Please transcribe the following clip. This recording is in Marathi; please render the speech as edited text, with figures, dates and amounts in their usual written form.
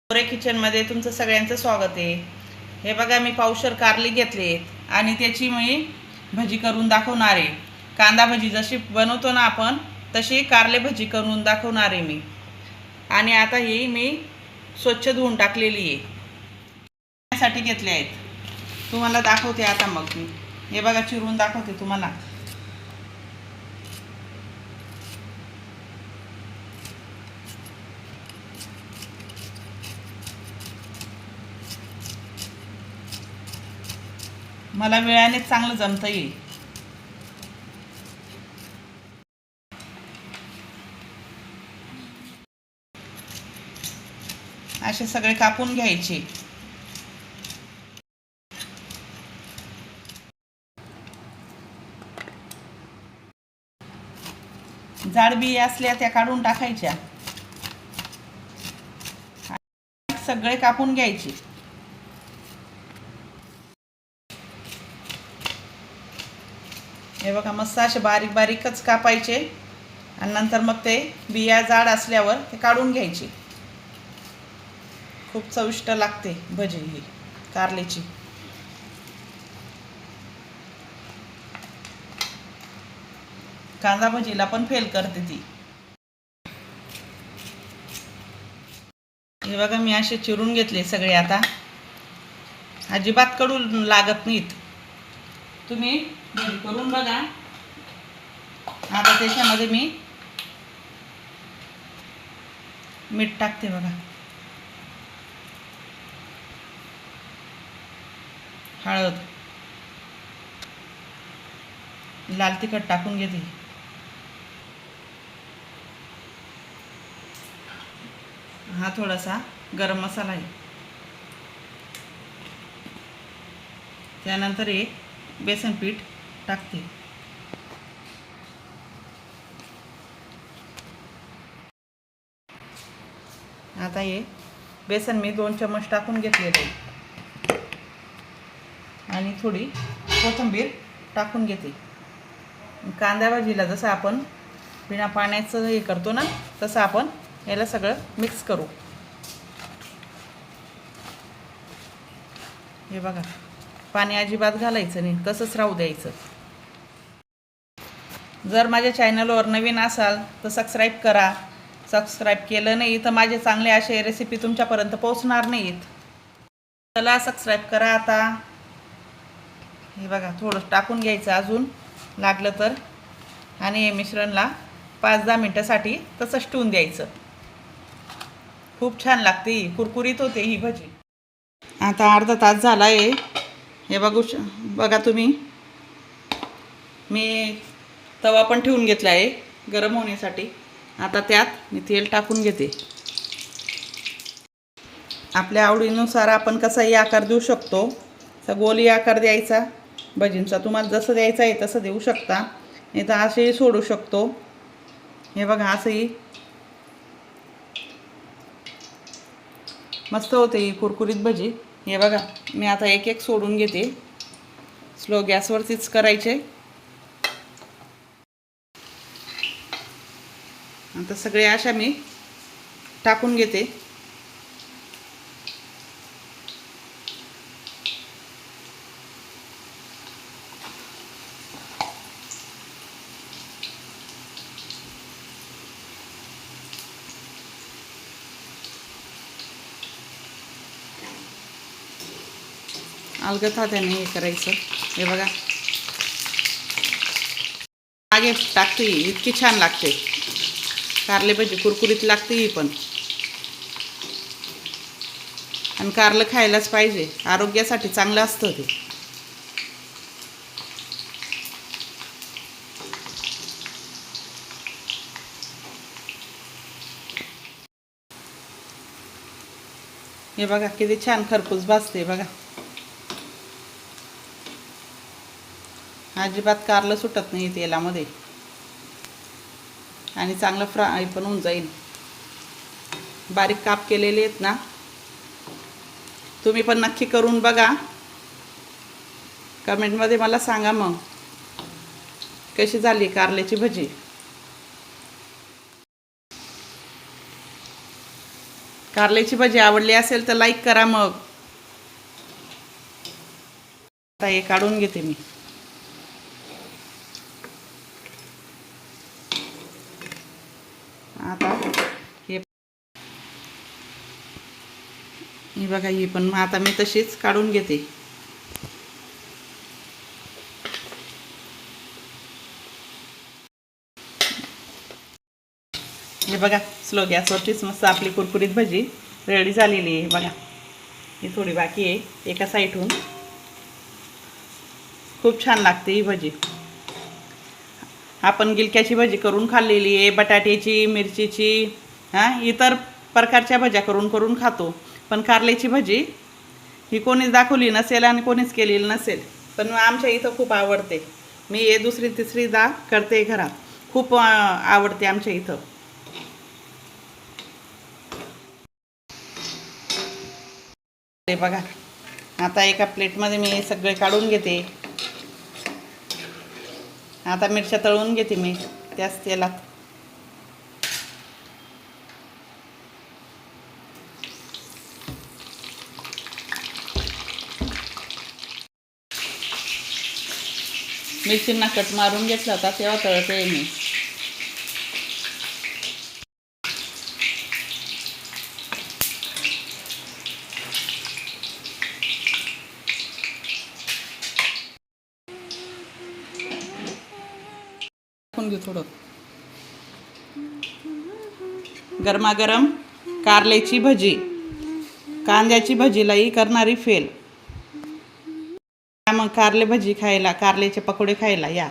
गोरे किचनमध्ये तुमचं सगळ्यांचं स्वागत आहे. हे बघा, मी पावशर कारली घेतलेत आणि त्याची मी भजी करून दाखवणार आहे. कांदा भजी जशी बनवतो ना आपण, तशी कारले भजी करून दाखवणार आहे मी. आणि आता ही मी स्वच्छ धुवून टाकलेली आहे, साठी घेतले आहेत. तुम्हाला दाखवते आता. मग मी हे बघा चिरून दाखवते तुम्हाला. मला वेळाने चांगलं जमता येईल. असे सगळे कापून घ्यायचे. जाड बिया असल्या त्या काढून टाकायच्या. सगळे कापून घ्यायचे. हे बघा, मस्त असे बारीक बारीकच कापायचे आणि नंतर मग ते बिया जाड असल्यावर ते काढून घ्यायचे. खूप चविष्ट लागते भजी ही कारल्याची. कांदा भजीला पण फेल करते ती. हे बघा, मी असे चिरून घेतले सगळे. आता अजिबात कडू लागत नाहीत. तुम्ही भजी करून बघा. आता त्याच्यामध्ये मी मीठ टाकते बघा, हळद, लाल तिखट टाकून घेते. हा थोडासा गरम मसाला आहे. त्यानंतर एक बेसन पीठ टाकते. आता हे बेसन मी 2 चम्मच टाकून घेतलेले आहे आणि थोडी कोथिंबीर टाकून घेते. कांदा भाजीला जसं आपण बिना पाण्याचं हे करतो ना, तसं आपण याला सगळं मिक्स करू. हे बघा, पाणी अजिबात घालायचं नाही, तसंच राहू द्यायचं. जर माझ्या चॅनलवर नवीन असाल तर सबस्क्राईब करा. सबस्क्राईब केलं नाही तर माझे चांगले असे रेसिपी तुमच्यापर्यंत पोहोचणार नाहीत. चला सबस्क्राईब करा आता. हे बघा, थोडं टाकून घ्यायचं अजून लागलं तर. आणि हे मिश्रणला 5-10 मिनटासाठी तसंच ठेवून द्यायचं. खूप छान लागते ही, कुरकुरीत होते ही भजी. आता अर्धा तास झाला आहे. हे बघा तुम्ही, मी तवा पण ठेवून घेतला आहे गरम होण्यासाठी. आता त्यात मी तेल टाकून घेते. आपल्या आवडीनुसार आपण कसाही आकार देऊ शकतो. गोली आकार द्यायचा भजींचा, तुम्हाला जसं द्यायचं आहे तसं देऊ शकता, नाही तर असेही सोडू शकतो. हे बघा, असंही मस्त होते ही कुरकुरीत भजी. हे बघा, मी आता एक एक सोडून घेते. स्लो गॅसवरतीच करायचे. आता सगळे अशा मी टाकून घेते. अलगद हाताने हे करायचं. हे बघा, मागे टाकते, इतकी छान लागते कारले भजी. कुरकुरीत लागते ही पण. आणि कारलं खायलाच पाहिजे, आरोग्यासाठी चांगलं असतं ते. हे बघा, किती छान खरपूस भाजते बघा. अजिबात कारलं सुटत नाही तेलामध्ये आणि चांगलं फ्राय पण होऊन जाईल. बारीक काप केलेले आहेत ना, तुम्ही पण नक्की करून बघा. कमेंटमध्ये मला सांगा मग कशी झाली कारल्याची भजी. कारल्याची भजी आवडली असेल तर लाईक करा. मग आता हे काढून घेते मी. आता हे बघा, ही पण आता मी तशीच काढून घेते. हे बघा, स्लो गॅसवरतीच मस्त आपली कुरकुरीत भजी रेडी झालेली आहे. बघा, ही थोडी बाकी आहे एका साईडहून. खूप छान लागते ही भजी. आपण गिलक्याची भजी करून खाल्लेली आहे, बटाट्याची, मिरचीची, इतर प्रकारच्या भज्या करून खातो. पण कारल्याची भजी ही कोणीच दाखवली नसेल आणि कोणीच केलेली नसेल, पण आमच्या इथं खूप आवडते. मी हे दुसरी तिसरीदा करते घरात. खूप आवडते आमच्या इथं. हे बघा, आता एका प्लेटमध्ये मी सगळे काढून घेते. आता मिरच्या तळून घेते मी त्याच तेलात. मिरचींना कट मारून घेतला होता तेव्हा तळते मी. घेऊ थोडं. गरमागरम कारल्याची भजी कांद्याची भजीलाही करणारी फेल. मग कारले भजी खायला, कारल्याचे पकोडे खायला या.